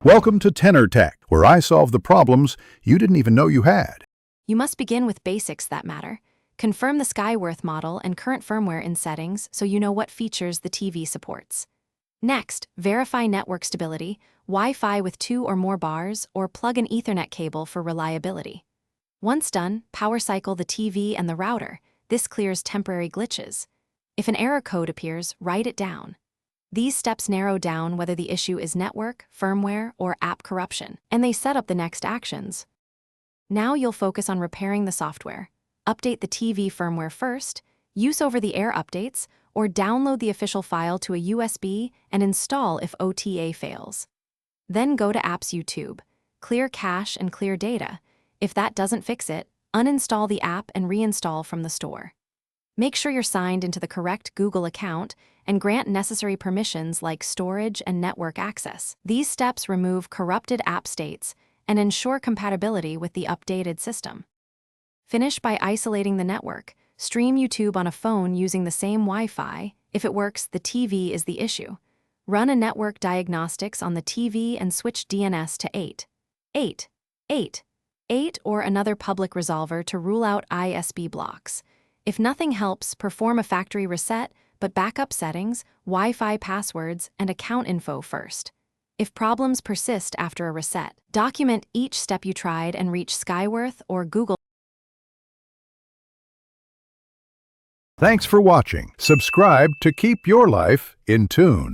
Welcome to Tenor Tech, where I solve the problems you didn't even know you had. You must begin with basics that matter. Confirm the Skyworth model and current firmware in settings so you know what features the TV supports. Next, verify network stability, Wi-Fi with 2 or more bars, or plug an Ethernet cable for reliability. Once done, power cycle the TV and the router. This clears temporary glitches. If an error code appears, write it down. These steps narrow down whether the issue is network, firmware, or app corruption, and they set up the next actions. Now you'll focus on repairing the software. Update the TV firmware first, use over-the-air updates, or download the official file to a USB and install if OTA fails. Then go to Apps YouTube. Clear cache and clear data. If that doesn't fix it, uninstall the app and reinstall from the store. Make sure you're signed into the correct Google account and grant necessary permissions like storage and network access. These steps remove corrupted app states and ensure compatibility with the updated system. Finish by isolating the network. Stream YouTube on a phone using the same Wi-Fi. If it works, the TV is the issue. Run a network diagnostics on the TV and switch DNS to 8 or another public resolver to rule out ISP blocks. If nothing helps, perform a factory reset, but backup settings, Wi-Fi passwords, and account info first. If problems persist after a reset, document each step you tried and reach Skyworth or Google. Thanks for watching. Subscribe to keep your life in tune.